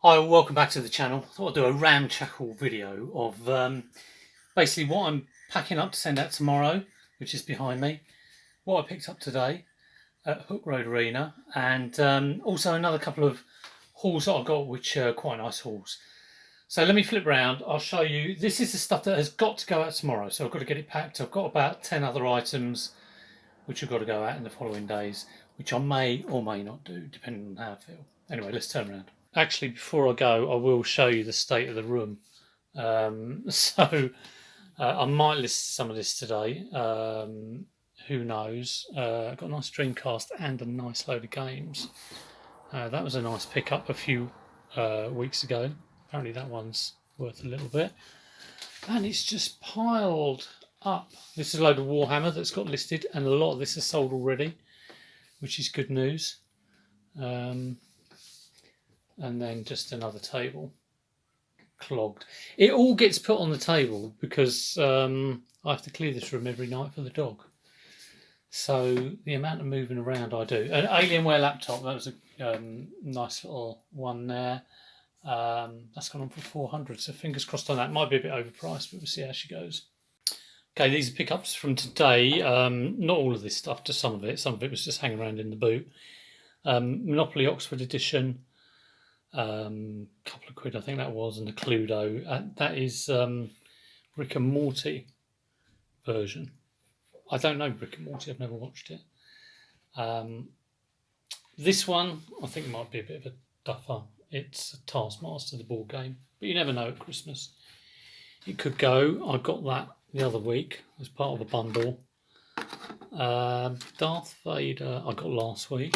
Hi, welcome back to the channel. I thought I'd do a ramshackle video of basically what I'm packing up to send out tomorrow, which is behind me, what I picked up today at Hook Road Arena, and also another couple of hauls that I've got, which are quite nice hauls. So let me flip around. I'll show you. This is the stuff that has got to go out tomorrow, so I've got to get it packed. I've got about 10 other items which have got to go out in the following days, which I may or may not do, depending on how I feel. Anyway, let's turn around. Actually, before I go, I will show you the state of the room. I might list some of this today. Who knows? I've got a nice Dreamcast and a nice load of games. That was a nice pickup a few weeks ago. Apparently that one's worth a little bit. And it's just piled up. This is a load of Warhammer that's got listed, and a lot of this is sold already, which is good news. And then just another table clogged. It all gets put on the table because I have to clear this room every night for the dog. So the amount of moving around I do. An Alienware laptop, that was a nice little one there. That's gone on for 400, so fingers crossed on that. Might be a bit overpriced, but we'll see how she goes. Okay, these are pickups from today. Not all of this stuff, just some of it. Some of it was just hanging around in the boot. Monopoly Oxford edition. Couple of quid, I think that was, and the Cluedo. That is Rick and Morty version. I don't know Rick and Morty. I've never watched it. This one, I think, might be a bit of a duffer. It's Taskmaster, the board game, but you never know at Christmas. It could go. I got that the other week as part of a bundle. Darth Vader I got last week,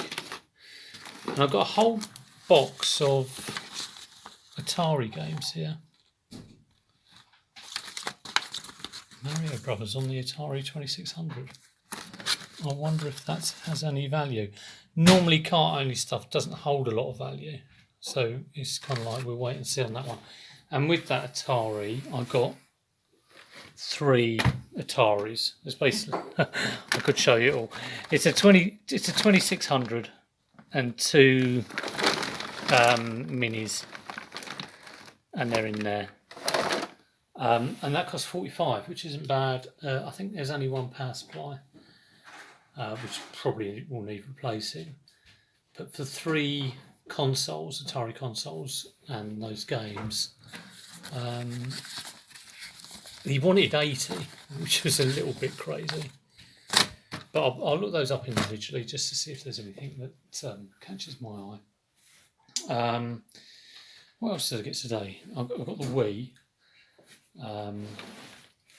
and I've got a whole box of Atari games here. Mario Brothers on the Atari 2600. I wonder if that has any value. Normally cart-only stuff doesn't hold a lot of value, so it's kind of like we'll wait and see on that one. And with that Atari, I got 3 Ataris. It's basically I could show you it all. It's a 2600 and 2 minis, and they're in there, and that costs 45, which isn't bad. I think there's only one power supply, which probably will need replacing, but for 3 consoles, Atari consoles, and those games, he wanted 80, which was a little bit crazy, but I'll look those up individually just to see if there's anything that catches my eye. What else did I get today? I've got the Wii. That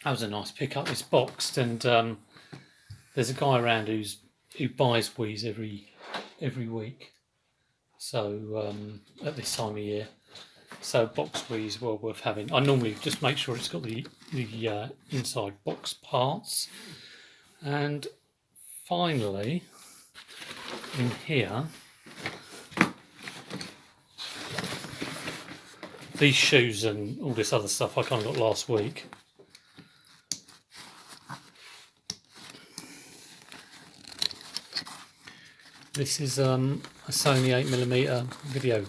was a nice pickup. It's boxed, and there's a guy around who buys Wiis every week. So at this time of year, so boxed Wii is well worth having. I normally just make sure it's got the inside box parts. And finally, in here, these shoes and all this other stuff I kind of got last week. This is a Sony 8mm video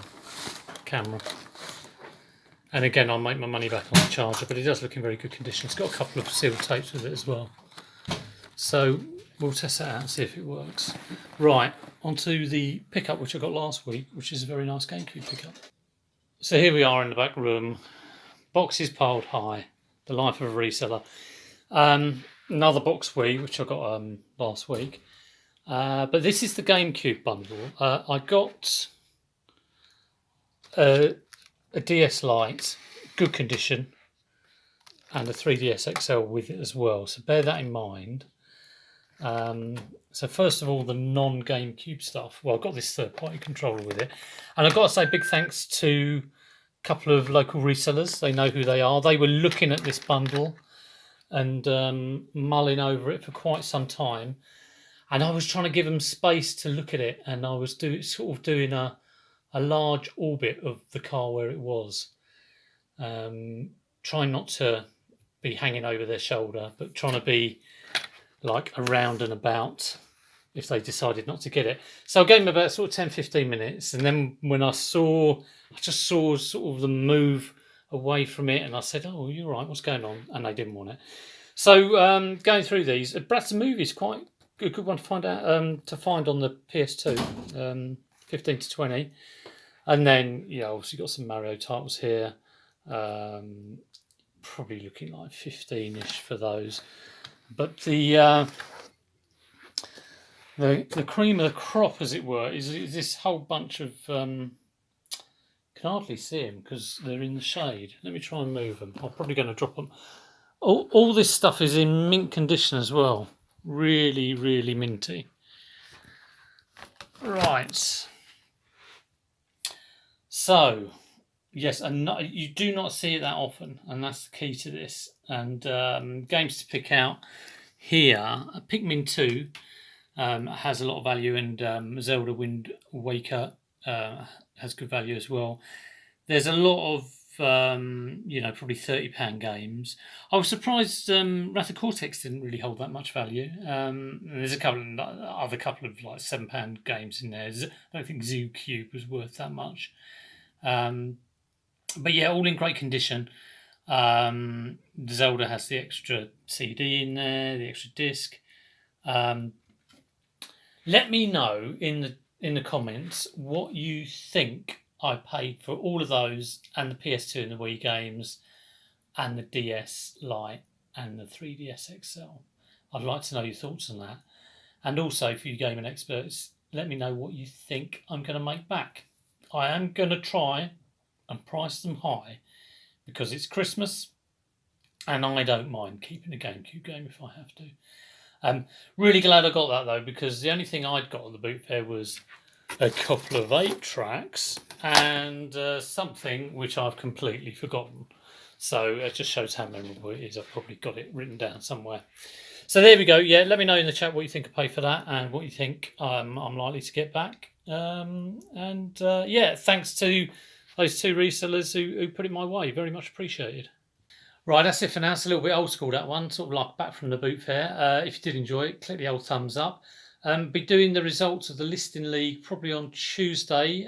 camera. And again, I'll make my money back on the charger, but it does look in very good condition. It's got a couple of sealed tapes with it as well. So we'll test that out and see if it works. Right, onto the pickup which I got last week, which is a very nice GameCube pickup. So here we are in the back room, boxes piled high, the life of a reseller. Another box Wii, which I got last week. But this is the GameCube bundle. I got a DS Lite, good condition, and a 3DS XL with it as well. So bear that in mind. So first of all, the non-GameCube stuff. Well, I've got this third-party controller with it. And I've got to say big thanks to a couple of local resellers. They know who they are. They were looking at this bundle and mulling over it for quite some time. And I was trying to give them space to look at it. And I was sort of doing a large orbit of the car where it was. Trying not to be hanging over their shoulder, but trying to be like around and about if they decided not to get it. So I gave them about sort of 10-15 minutes, and then when I just saw sort of the move away from it, and I said, "Oh, you're right. What's going on?" And they didn't want it. So going through these, Brad's movie is quite a good one to find out to find on the PS2, 15 to 20, and then obviously got some Mario titles here. Probably looking like 15ish for those, but the cream of the crop, as it were, is this whole bunch of can hardly see them because they're in the shade. Let me try and move them. I'm probably going to drop them. All this stuff is in mint condition as well. Really, really minty. Right. So, yes, and you do not see it that often, and that's the key to this. And games to pick out here. Pikmin 2 has a lot of value, and Zelda Wind Waker has good value as well. There's a lot of probably £30 games. I was surprised Wrath of Cortex didn't really hold that much value. There's a couple of like £7 games in there. I don't think Zoo Cube was worth that much. But yeah, all in great condition. Zelda has the extra CD in there, the extra disc. Let me know in the comments what you think I paid for all of those, and the PS2 and the Wii games, and the DS Lite and the 3DS XL. I'd like to know your thoughts on that. And also, for you gaming experts, let me know what you think I'm going to make back. I am going to try and price them high because it's Christmas, and I don't mind keeping a GameCube game if I have to. Really glad I got that though, because the only thing I'd got on the boot fair was a couple of 8-tracks and something which I've completely forgotten. So it just shows how memorable it is. I've probably got it written down somewhere. So there we go. Yeah, let me know in the chat what you think I pay for that and what you think I'm likely to get back. Yeah, thanks to those 2 resellers who put it my way. Very much appreciated. Right, that's it for now. It's a little bit old school, that one, sort of like back from the boot fair. If you did enjoy it, click the old thumbs up. Be doing the results of the listing league probably on Tuesday.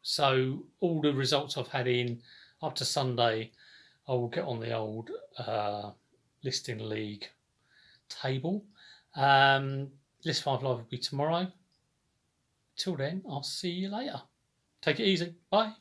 So all the results I've had in up to Sunday, I will get on the old listing league table. List 5 Live will be tomorrow. Till then, I'll see you later. Take it easy. Bye.